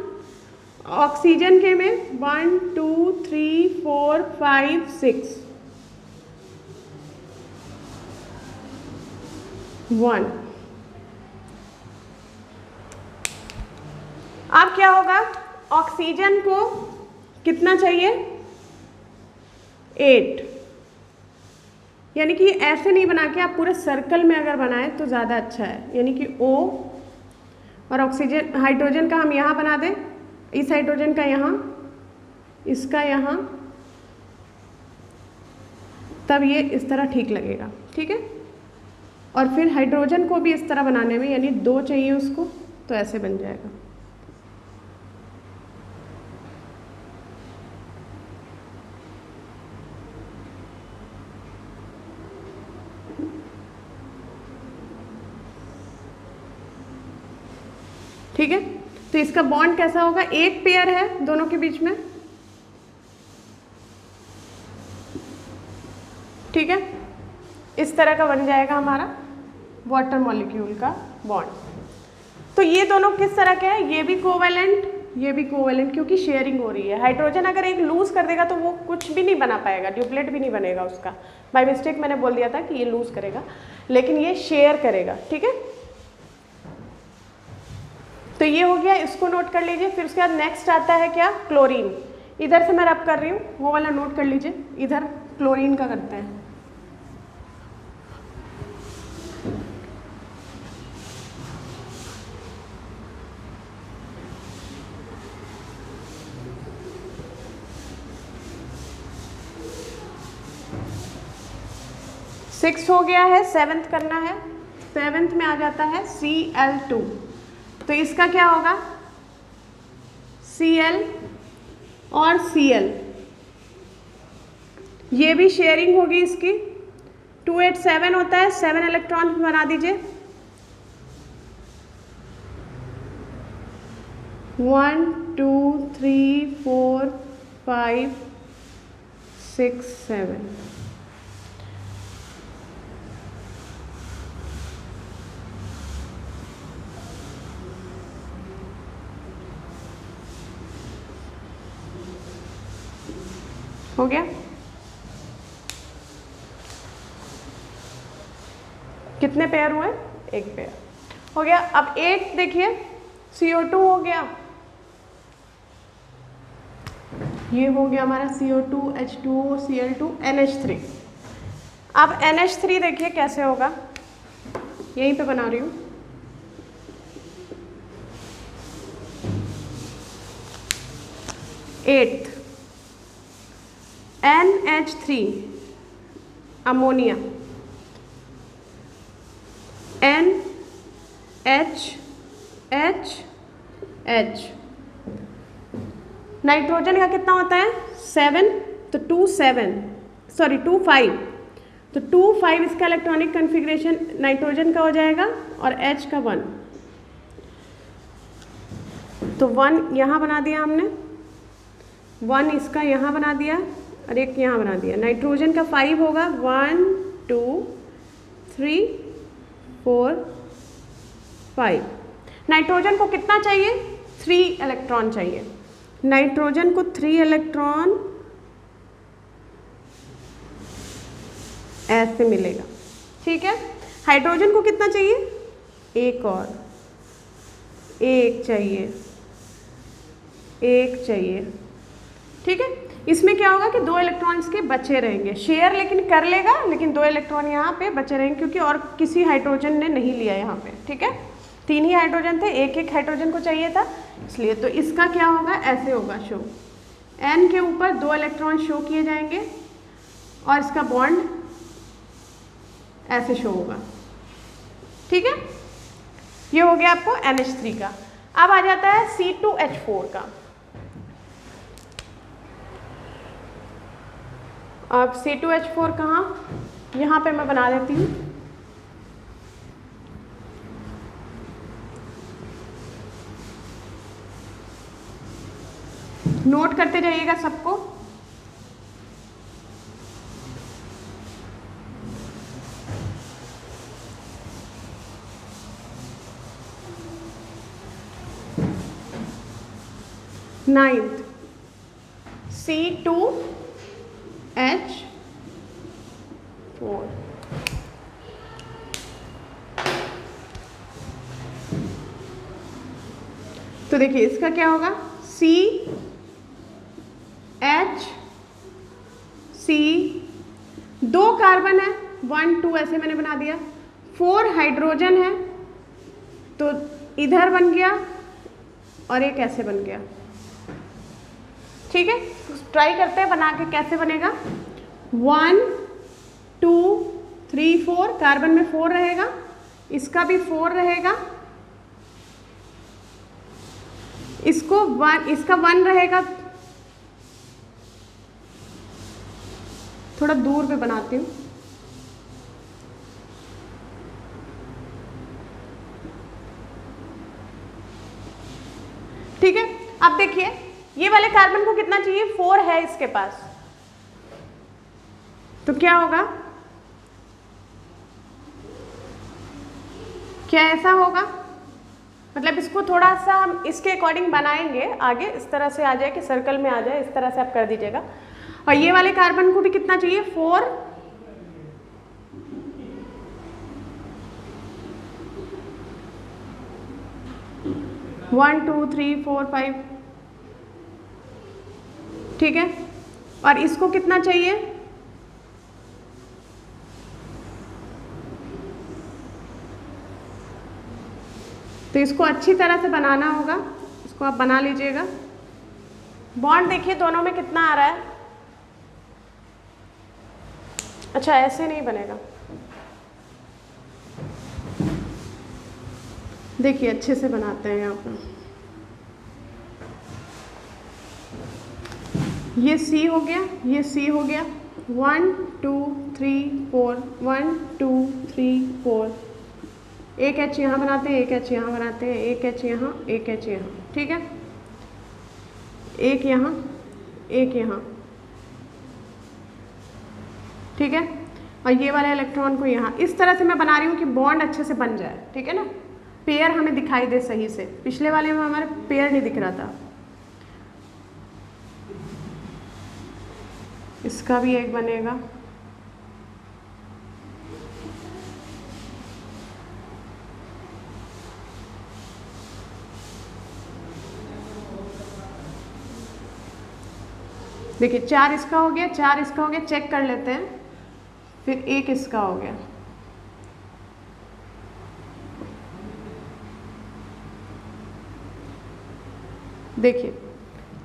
ऑक्सीजन के में 1 2 3 4 5 6 1। अब क्या होगा, ऑक्सीजन को कितना चाहिए? 8, यानी कि ऐसे नहीं बना के आप पूरे सर्कल में अगर बनाएं तो ज़्यादा अच्छा है, यानी कि O और ऑक्सीजन हाइड्रोजन का हम यहाँ बना दें, इस हाइड्रोजन का यहाँ, इसका यहाँ, तब ये इस तरह ठीक लगेगा, ठीक है। और फिर हाइड्रोजन को भी इस तरह बनाने में, यानी 2 चाहिए उसको, तो ऐसे बन जाएगा। ठीक है, तो इसका बॉन्ड कैसा होगा? एक पेयर है दोनों के बीच में, ठीक है, इस तरह का बन जाएगा हमारा वाटर मॉलिक्यूल का बॉन्ड। तो ये दोनों किस तरह के हैं? ये भी कोवैलेंट, ये भी कोवैलेंट, क्योंकि शेयरिंग हो रही है। हाइड्रोजन अगर एक लूज कर देगा तो वो कुछ भी नहीं बना पाएगा, ड्यूप्लेट भी नहीं बनेगा उसका। बाय मिस्टेक मैंने बोल दिया था कि ये लूज करेगा, लेकिन ये शेयर करेगा, ठीक है। तो ये हो गया, इसको नोट कर लीजिए। फिर उसके बाद नेक्स्ट आता है क्या? क्लोरीन। इधर से मैं रब कर रही हूँ, वो वाला नोट कर लीजिए। इधर क्लोरीन का करते हैं। सिक्स हो गया है, 7th करना है। 7th में आ जाता है Cl2। तो इसका क्या होगा? Cl और Cl, ये भी शेयरिंग होगी इसकी। 2 8 7 होता है, 7 इलेक्ट्रॉन बना दीजिए। 1 2 3 4 5 6 7। हो गया? कितने पेयर हुए? एक पेयर हो गया। अब एक देखिए, CO2 हो गया, ये हो गया हमारा CO2 H2O Cl2 NH3। अब NH3 देखिए कैसे होगा, यहीं पे बना रही हूँ। Eighth NH3 ammonia, NHH। Nitrogen का कितना होता है? 7, तो 2 5, तो 2 5 इसका इलेक्ट्रॉनिक कन्फिग्रेशन नाइट्रोजन का हो जाएगा और H का 1, तो 1 यहाँ बना दिया हमने, 1 इसका यहाँ बना दिया और एक यहाँ बना दिया। नाइट्रोजन का 5 होगा, 1 2 3 4 5। नाइट्रोजन को कितना चाहिए? 3 इलेक्ट्रॉन चाहिए। नाइट्रोजन को 3 इलेक्ट्रॉन ऐसे मिलेगा, ठीक है। हाइड्रोजन को कितना चाहिए? एक और, एक चाहिए, एक चाहिए, ठीक है। इसमें क्या होगा कि 2 इलेक्ट्रॉन्स के बचे रहेंगे, शेयर लेकिन कर लेगा, लेकिन 2 इलेक्ट्रॉन यहाँ पे बचे रहेंगे क्योंकि और किसी हाइड्रोजन ने नहीं लिया यहाँ पे, ठीक है। 3 ही हाइड्रोजन थे, एक एक हाइड्रोजन को चाहिए था इसलिए। तो इसका क्या होगा? ऐसे होगा शो, N के ऊपर 2 इलेक्ट्रॉन शो किए जाएंगे और इसका बॉन्ड ऐसे शो होगा, ठीक है। ये हो गया आपको NH3 का। अब आ जाता है C2H4 का। अब C2H4 कहाँ? यहाँ पे मैं बना देती हूँ। नोट करते जाइएगा सबको। Ninth C2H4। तो देखिए इसका क्या होगा, CH, दो कार्बन है, 1 2 ऐसे मैंने बना दिया, 4 हाइड्रोजन है तो इधर बन गया और एक ऐसे बन गया। ठीक है, ट्राई करते हैं बना के कैसे बनेगा। 1 2 3 4, कार्बन में 4 रहेगा, इसका भी 4 रहेगा, इसको 1, इसका 1 रहेगा। थोड़ा दूर पे बनाती हूँ। ठीक है, अब देखिए ये वाले कार्बन को कितना चाहिए, 4 है इसके पास, तो क्या होगा, क्या ऐसा होगा, मतलब इसको थोड़ा सा हम इसके अकॉर्डिंग बनाएंगे आगे, इस तरह से आ जाए कि सर्कल में आ जाए, इस तरह से आप कर दीजिएगा। और ये वाले कार्बन को भी कितना चाहिए, 4, 1 2 3 4 5। ठीक है, और इसको कितना चाहिए, तो इसको अच्छी तरह से बनाना होगा, इसको आप बना लीजिएगा। बॉन्ड देखिए दोनों में कितना आ रहा है, अच्छा ऐसे नहीं बनेगा, देखिए अच्छे से बनाते हैं यहाँ पर। ये C हो गया, ये C हो गया, 1 2 3 4, 1 2 3 4, एक H यहाँ बनाते हैं, एक H यहाँ बनाते हैं, एक H यहाँ, एक H यहाँ। ठीक है, एक यहाँ, एक यहाँ। ठीक है, और ये वाले इलेक्ट्रॉन को यहाँ, इस तरह से मैं बना रही हूँ कि बॉन्ड अच्छे से बन जाए। ठीक है ना, पेयर हमें दिखाई दे सही से, पिछले वाले में हमारे पेयर नहीं दिख रहा था। इसका भी एक बनेगा, देखिए 4 इसका हो गया, 4 इसका हो गया, चेक कर लेते हैं, फिर एक इसका हो गया। देखिए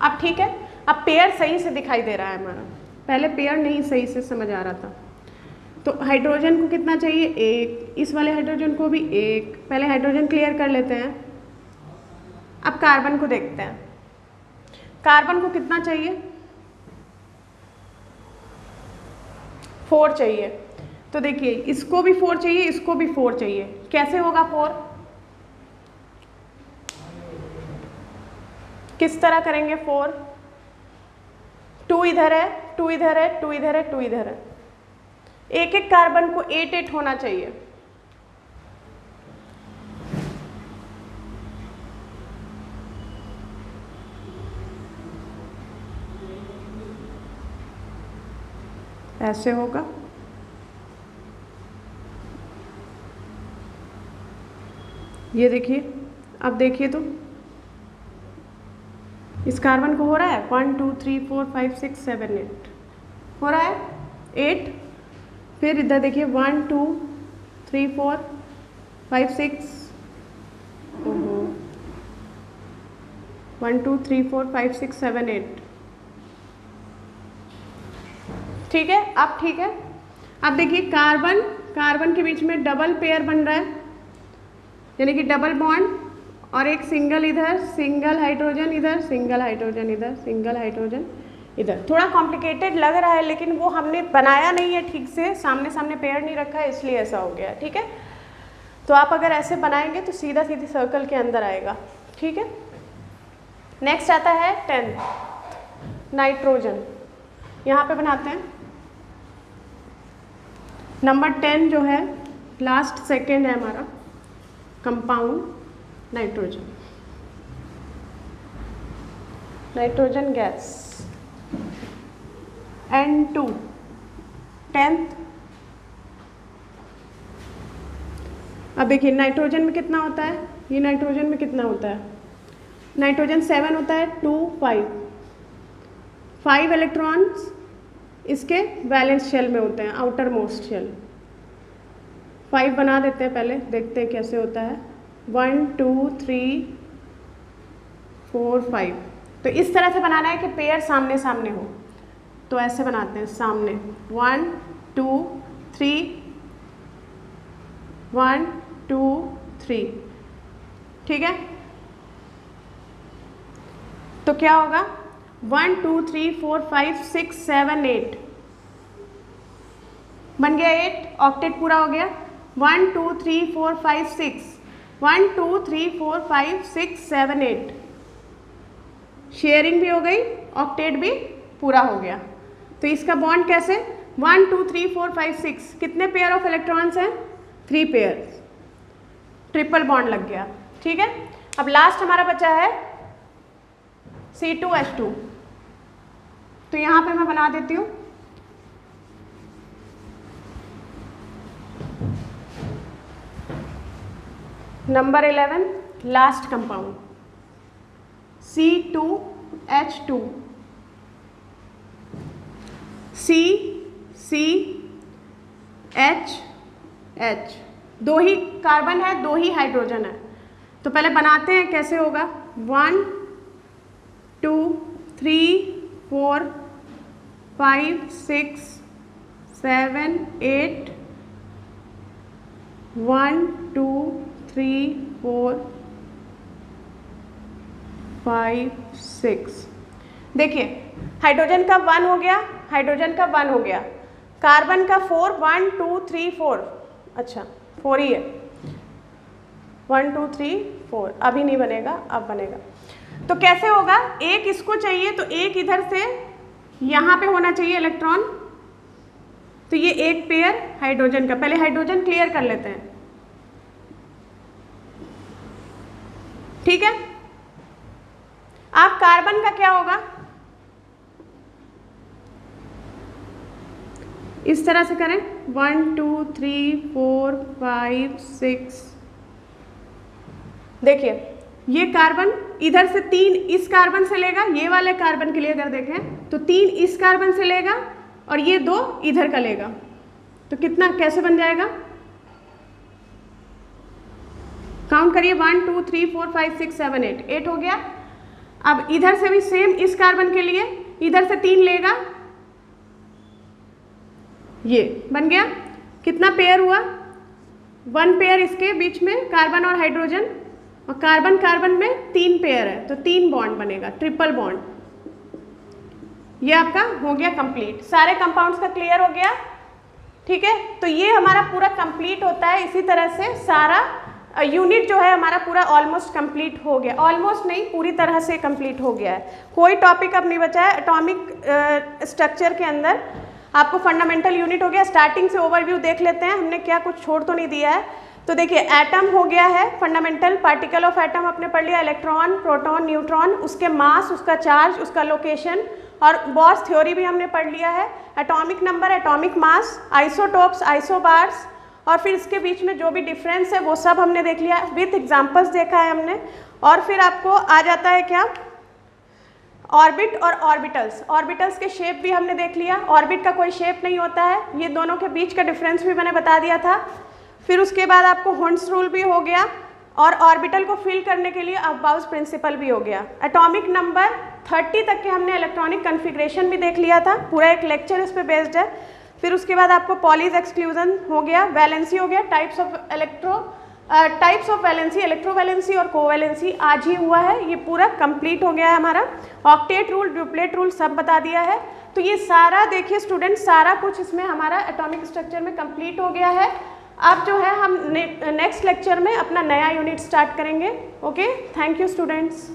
अब ठीक है, अब पेयर सही से दिखाई दे रहा है हमारा, पहले पेयर नहीं सही से समझ आ रहा था। तो हाइड्रोजन को कितना चाहिए, एक, इस वाले हाइड्रोजन को भी एक, पहले हाइड्रोजन क्लियर कर लेते हैं। अब कार्बन को देखते हैं, कार्बन को कितना चाहिए, 4 चाहिए। तो देखिए इसको भी 4 चाहिए, इसको भी 4 चाहिए, कैसे होगा 4, किस तरह करेंगे 4, 2 इधर है, 2 इधर है, 2 इधर है, 2 इधर है, एक एक कार्बन को 8 8 होना चाहिए। ऐसे होगा, ये देखिए, अब देखिए तो इस कार्बन को हो रहा है 1 2 3 4 5 6 7 8 हो रहा है 8, फिर इधर देखिए 1 2 3 4 5 6, 1 2 3 4 5 6 7 8। ठीक है, अब ठीक है, अब देखिए कार्बन कार्बन के बीच में डबल पेयर बन रहा है, यानी कि डबल बॉन्ड, और एक सिंगल इधर, सिंगल हाइड्रोजन इधर, सिंगल हाइड्रोजन इधर, सिंगल हाइड्रोजन, इधर थोड़ा कॉम्प्लिकेटेड लग रहा है, लेकिन वो हमने बनाया नहीं है ठीक से, सामने सामने पेयर नहीं रखा है, इसलिए ऐसा हो गया। ठीक है, तो आप अगर ऐसे बनाएंगे तो सीधा सीधे सर्कल के अंदर आएगा। ठीक है, नेक्स्ट आता है 10 नाइट्रोजन। यहाँ पे बनाते हैं नंबर 10 जो है लास्ट सेकेंड है हमारा compound nitrogen, nitrogen gas N2 10th। अब देखिए नाइट्रोजन में कितना होता है, ये नाइट्रोजन में कितना होता है, नाइट्रोजन 7 होता है, 2 5 इलेक्ट्रॉन्स इसके वैलेंस शेल में होते हैं, आउटर मोस्ट शेल। 5 बना देते हैं, पहले देखते हैं कैसे होता है। 1 2 3 4 5। तो इस तरह से बनाना है कि पेयर सामने सामने हो, तो ऐसे बनाते हैं सामने 1 2 3 1 2 3। ठीक है, तो क्या होगा 1 2 3 4 5 6 7 8 बन गया 8, ऑक्टेट पूरा हो गया। 1 2 3 4 5 6 1 2 3 4 5 6 7 8 शेयरिंग भी हो गई, ऑक्टेट भी पूरा हो गया। तो इसका बॉन्ड कैसे 1 2 3 4 5 6 कितने पेयर ऑफ इलेक्ट्रॉन्स हैं, 3 पेयर, ट्रिपल बॉन्ड लग गया। ठीक है, अब लास्ट हमारा बचा है C2H2। तो यहाँ पे मैं बना देती हूँ number 11 last compound C2H2। CH दो ही कार्बन है, दो ही हाइड्रोजन है। तो पहले बनाते हैं कैसे होगा। 1 2 3 4 5 6 7 8 1 2 3 4 5 6। देखिए हाइड्रोजन का 1 हो गया, हाइड्रोजन का 1 हो गया, कार्बन का 4 1 2 3 4, अच्छा 4 ही है, 1 2 3 4। अभी नहीं बनेगा, अब बनेगा। तो कैसे होगा, एक इसको चाहिए तो एक इधर से यहाँ पे होना चाहिए इलेक्ट्रॉन। तो ये एक पेयर हाइड्रोजन का, पहले हाइड्रोजन क्लियर कर लेते हैं। ठीक है, आप कार्बन का क्या होगा, इस तरह से करें 1 2 3 4 5 6। देखिए ये कार्बन इधर से 3 इस कार्बन से लेगा, ये वाले कार्बन के लिए अगर देखें तो 3 इस कार्बन से लेगा और ये 2 इधर का लेगा। तो कितना कैसे बन जाएगा, काउंट करिए 1 2 3 4 5 6 7 8, 8 हो गया। अब इधर से भी सेम इस कार्बन के लिए इधर से 3 लेगा, ये बन गया। कितना पेयर हुआ, 1 पेयर इसके बीच में कार्बन और हाइड्रोजन, और कार्बन कार्बन में 3 पेयर है तो 3 बॉन्ड बनेगा, ट्रिपल बॉन्ड। ये आपका हो गया कंप्लीट, सारे कंपाउंड्स का क्लियर हो गया। ठीक है, तो ये हमारा पूरा कंप्लीट होता है। इसी तरह से सारा यूनिट जो है हमारा पूरा ऑलमोस्ट कंप्लीट हो गया, ऑलमोस्ट नहीं पूरी तरह से कंप्लीट हो गया है। कोई टॉपिक अब नहीं बचा है। एटॉमिक स्ट्रक्चर के अंदर आपको फंडामेंटल यूनिट हो गया। स्टार्टिंग से ओवरव्यू देख लेते हैं, हमने क्या कुछ छोड़ तो नहीं दिया है। तो देखिए एटम हो गया है, फंडामेंटल पार्टिकल ऑफ एटम आपने पढ़ लिया, इलेक्ट्रॉन प्रोटॉन न्यूट्रॉन, उसके मास, उसका चार्ज, उसका लोकेशन, और बॉर्स थ्योरी भी हमने पढ़ लिया है। Atomic number, atomic mass, isotopes, isobars, और फिर इसके बीच में जो भी डिफरेंस है वो सब हमने देख लिया, विथ एग्जाम्पल्स देखा है हमने। और फिर आपको आ जाता है क्या, ऑर्बिट और ऑर्बिटल्स। ऑर्बिटल्स के शेप भी हमने देख लिया, ऑर्बिट का कोई शेप नहीं होता है, ये दोनों के बीच का डिफरेंस भी मैंने बता दिया था। फिर उसके बाद आपको हुंड्स रूल भी हो गया, और ऑर्बिटल को फिल करने के लिए अबाउस प्रिंसिपल भी हो गया। एटॉमिक नंबर 30 तक के हमने इलेक्ट्रॉनिक कन्फिग्रेशन भी देख लिया था, पूरा एक लेक्चर इस पे बेस्ड है। फिर उसके बाद आपको पॉलीज एक्सक्लूजन हो गया, वैलेंसी हो गया, types of electro types of valency, electrovalency और कोवैलेंसी आज ही हुआ है, ये पूरा कंप्लीट हो गया है हमारा। ऑक्टेट रूल, ड्यूप्लेट रूल सब बता दिया है। तो ये सारा देखिए स्टूडेंट, सारा कुछ इसमें हमारा एटॉमिक स्ट्रक्चर में कंप्लीट हो गया है। अब जो है हम नेक्स्ट लेक्चर में अपना नया यूनिट स्टार्ट करेंगे। Okay, thank you students.